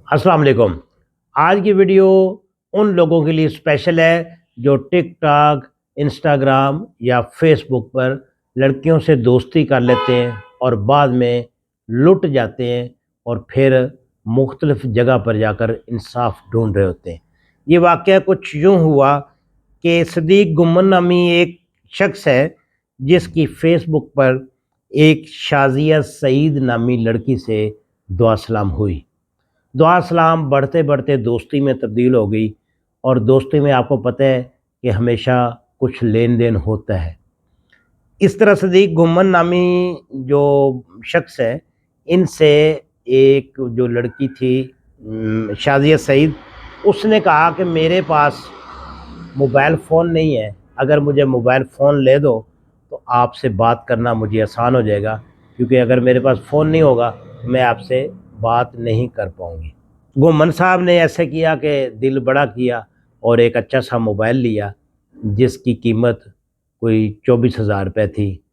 अस्सलाम वालेकुम। आज की वीडियो उन लोगों के लिए स्पेशल है जो टिकटॉक, इंस्टाग्राम या फेसबुक पर लड़कियों से दोस्ती कर लेते हैं और बाद में लुट जाते हैं और फिर मुख्तलिफ जगह पर जाकर इंसाफ ढूंढ रहे होते हैं। ये वाक़या कुछ यूँ हुआ कि सदीक गुम्मन नामी एक शख्स है जिसकी फेसबुक पर एक शाजिया सईद नामी लड़की से दुआ सलाम हुई। दुआ सलाम बढ़ते बढ़ते दोस्ती में तब्दील हो गई और दोस्ती में आपको पता है कि हमेशा कुछ लेन देन होता है। इस तरह सदीक गुम्मन नामी जो शख्स है, इनसे एक जो लड़की थी शाजिया सईद, उसने कहा कि मेरे पास मोबाइल फ़ोन नहीं है, अगर मुझे मोबाइल फ़ोन ले दो तो आपसे बात करना मुझे आसान हो जाएगा, क्योंकि अगर मेरे पास फ़ोन नहीं होगा मैं आपसे बात नहीं कर पाऊँगी। गुम्मन साहब ने ऐसे किया कि दिल बड़ा किया और एक अच्छा सा मोबाइल लिया जिसकी कीमत कोई 24,000 रुपये थी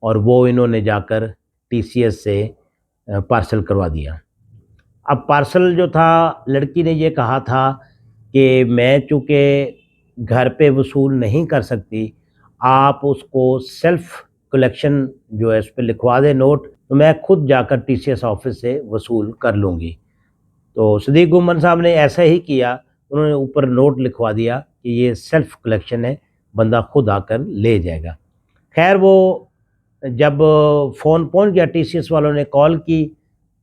और वो इन्होंने जाकर टीसीएस से पार्सल करवा दिया। अब पार्सल जो था, लड़की ने ये कहा था कि मैं चूँकि घर पे वसूल नहीं कर सकती, आप उसको सेल्फ़ कलेक्शन जो है उस पे लिखवा दें नोट, तो मैं खुद जाकर टीसीएस ऑफ़िस से वसूल कर लूँगी। तो सदीक गुम्मन साहब ने ऐसा ही किया, उन्होंने ऊपर नोट लिखवा दिया कि ये सेल्फ़ कलेक्शन है, बंदा खुद आकर ले जाएगा। खैर वो जब फ़ोन पहुंच गया, टीसीएस वालों ने कॉल की,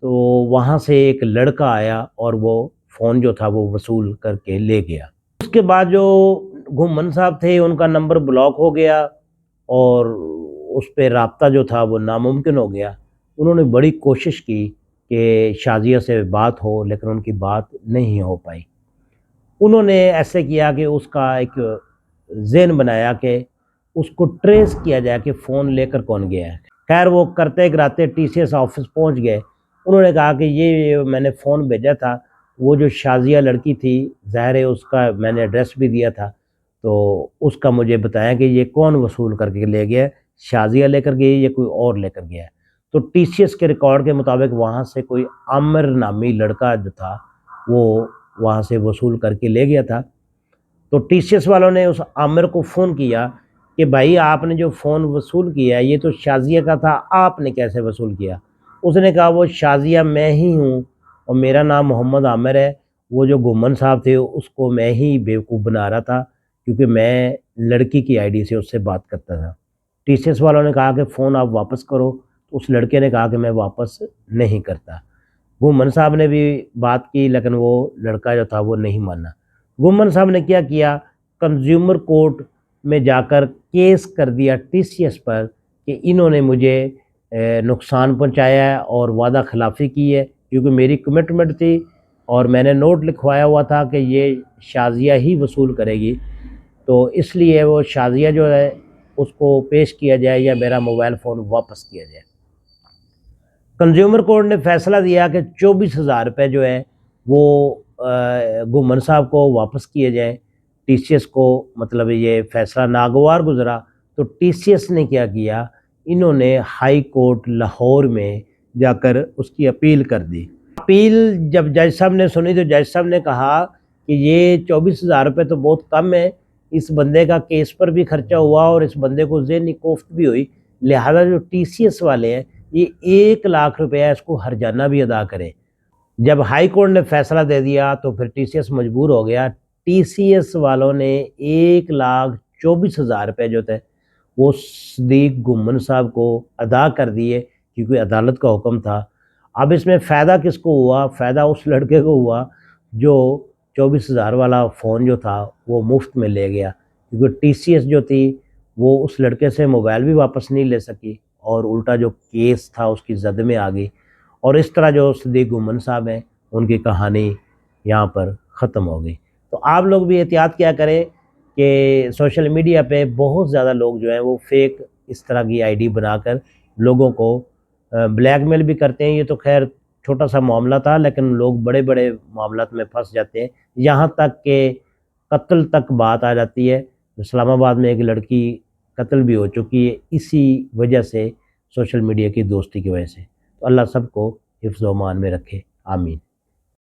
तो वहाँ से एक लड़का आया और वो फ़ोन जो था वो वसूल करके ले गया। उसके बाद जो गुम्मन साहब थे उनका नंबर ब्लॉक हो गया और उस पे राब्ता जो था वो नामुमकिन हो गया। उन्होंने बड़ी कोशिश की कि शाज़िया से बात हो, लेकिन उनकी बात नहीं हो पाई। उन्होंने ऐसे किया कि उसका एक ज़हन बनाया कि उसको ट्रेस किया जाए कि फ़ोन लेकर कौन गया है। खैर वो करते कराते टीसीएस ऑफ़िस पहुंच गए। उन्होंने कहा कि ये मैंने फ़ोन भेजा था, वो जो शाज़िया लड़की थी, ज़ाहिर है उसका मैंने एड्रेस भी दिया था, तो उसका मुझे बताया कि ये कौन वसूल करके ले गया है, शाज़िया लेकर गई या कोई और लेकर गया है। तो टीसीएस के रिकॉर्ड के मुताबिक वहाँ से कोई आमिर नामी लड़का जो था वो वहाँ से वसूल करके ले गया था। तो टीसीएस वालों ने उस आमिर को फ़ोन किया कि भाई आपने जो फ़ोन वसूल किया है ये तो शाज़िया का था, आपने कैसे वसूल किया? उसने कहा वो शाज़िया मैं ही हूँ और मेरा नाम मोहम्मद आमिर है। वो जो गुम्मन साहब थे उसको मैं ही बेवकूफ़ बना रहा था, क्योंकि मैं लड़की की आईडी से उससे बात करता था। टीसीएस वालों ने कहा कि फ़ोन आप वापस करो, तो उस लड़के ने कहा कि मैं वापस नहीं करता। गुम्मन साहब ने भी बात की, लेकिन वो लड़का जो था वो नहीं माना। गुम्मन साहब ने क्या किया, कंज्यूमर कोर्ट में जाकर केस कर दिया टीसीएस पर कि इन्होंने मुझे नुकसान पहुंचाया है और वादा खिलाफ़ी की है, क्योंकि मेरी कमिटमेंट थी और मैंने नोट लिखवाया हुआ था कि ये शाज़िया ही वसूल करेगी, तो इसलिए वो शाज़िया जो है उसको पेश किया जाए या मेरा मोबाइल फ़ोन वापस किया जाए। कंज्यूमर कोर्ट ने फैसला दिया कि 24,000 रुपये जो है वो गुम्मन साहब को वापस किए जाएँ। टीसीएस को मतलब ये फैसला नागवार गुज़रा, तो टीसीएस ने क्या किया, इन्होंने हाई कोर्ट लाहौर में जाकर उसकी अपील कर दी। अपील जब जज साहब ने सुनी तो जज साहब ने कहा कि ये 24,000 रुपये तो बहुत कम है, इस बंदे का केस पर भी खर्चा हुआ और इस बंदे को ज़हनी कोफ्त भी हुई, लिहाजा जो टीसीएस वाले हैं ये 1 लाख रुपया इसको हर्जाना भी अदा करें। जब हाई कोर्ट ने फैसला दे दिया तो फिर टीसीएस मजबूर हो गया। टीसीएस वालों ने 1,24,000 रुपये जो थे वो सदीक गुम्मन साहब को अदा कर दिए, क्योंकि अदालत का हुक्म था। अब इसमें फ़ायदा किसको हुआ? फ़ायदा उस लड़के को हुआ जो 24,000 वाला फ़ोन जो था वो मुफ्त में ले गया, क्योंकि टीसीएस जो थी वो उस लड़के से मोबाइल भी वापस नहीं ले सकी और उल्टा जो केस था उसकी जद में आ गई। और इस तरह जो सदीक गुम्मन साहब हैं उनकी कहानी यहाँ पर ख़त्म हो गई। तो आप लोग भी एहतियात क्या करें कि सोशल मीडिया पे बहुत ज़्यादा लोग जो हैं वो फेक इस तरह की आईडी बनाकर लोगों को ब्लैकमेल भी करते हैं। ये तो खैर छोटा सा मामला था, लेकिन लोग बड़े बड़े मामलात में फंस जाते हैं, यहाँ तक कि कत्ल तक बात आ जाती है। इस्लामाबाद में एक लड़की कत्ल भी हो चुकी है इसी वजह से, सोशल मीडिया की दोस्ती की वजह से। तो अल्लाह सबको हिफ्ज़ व अमान में रखे, आमीन।